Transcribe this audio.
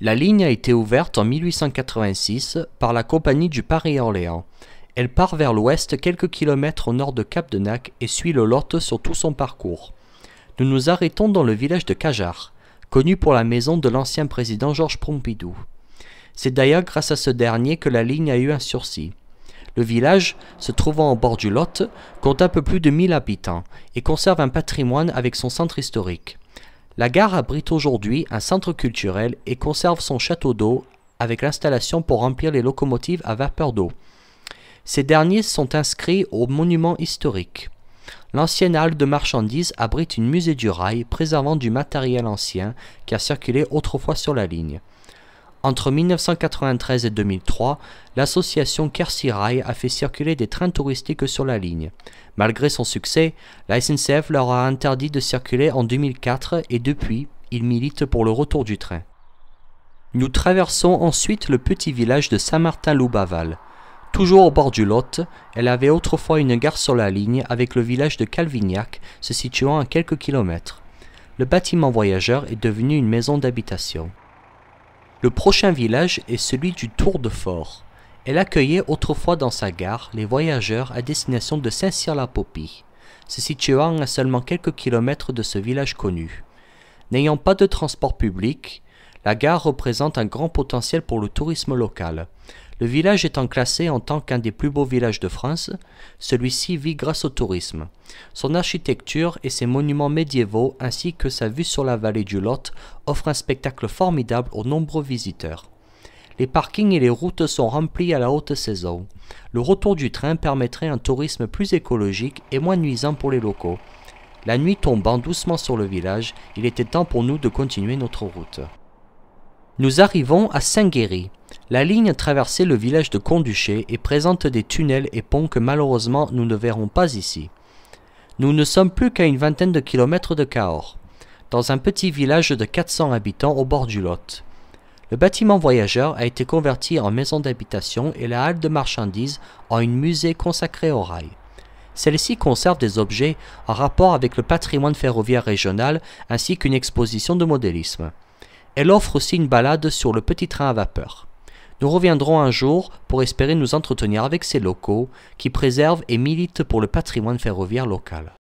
La ligne a été ouverte en 1886 par la Compagnie du Paris-Orléans. Elle part vers l'ouest quelques kilomètres au nord de Cap-de-Nac et suit le Lot sur tout son parcours. Nous nous arrêtons dans le village de Cajarc, connu pour la maison de l'ancien président Georges Pompidou. C'est d'ailleurs grâce à ce dernier que la ligne a eu un sursis. Le village, se trouvant au bord du Lot, compte un peu plus de 1000 habitants et conserve un patrimoine avec son centre historique. La gare abrite aujourd'hui un centre culturel et conserve son château d'eau avec l'installation pour remplir les locomotives à vapeur d'eau. Ces derniers sont inscrits aux monuments historiques. L'ancienne halle de marchandises abrite un musée du rail préservant du matériel ancien qui a circulé autrefois sur la ligne. Entre 1993 et 2003, l'association Quercy Rail a fait circuler des trains touristiques sur la ligne. Malgré son succès, la SNCF leur a interdit de circuler en 2004 et depuis, ils militent pour le retour du train. Nous traversons ensuite le petit village de Saint-Martin-Loubaval. Toujours au bord du Lot, elle avait autrefois une gare sur la ligne avec le village de Calvignac se situant à quelques kilomètres. Le bâtiment voyageur est devenu une maison d'habitation. Le prochain village est celui du Tour de Fort. Elle accueillait autrefois dans sa gare les voyageurs à destination de Saint-Cyr-la-Popie, se situant à seulement quelques kilomètres de ce village connu. N'ayant pas de transport public, la gare représente un grand potentiel pour le tourisme local. Le village étant classé en tant qu'un des plus beaux villages de France, celui-ci vit grâce au tourisme. Son architecture et ses monuments médiévaux ainsi que sa vue sur la vallée du Lot offrent un spectacle formidable aux nombreux visiteurs. Les parkings et les routes sont remplis à la haute saison. Le retour du train permettrait un tourisme plus écologique et moins nuisant pour les locaux. La nuit tombant doucement sur le village, il était temps pour nous de continuer notre route. Nous arrivons à Saint-Guéry. La ligne traversait le village de Conduché et présente des tunnels et ponts que malheureusement nous ne verrons pas ici. Nous ne sommes plus qu'à une vingtaine de kilomètres de Cahors, dans un petit village de 400 habitants au bord du Lot. Le bâtiment voyageur a été converti en maison d'habitation et la halle de marchandises en un musée consacré au rail. Celle-ci conserve des objets en rapport avec le patrimoine ferroviaire régional ainsi qu'une exposition de modélisme. Elle offre aussi une balade sur le petit train à vapeur. Nous reviendrons un jour pour espérer nous entretenir avec ces locaux qui préservent et militent pour le patrimoine ferroviaire local.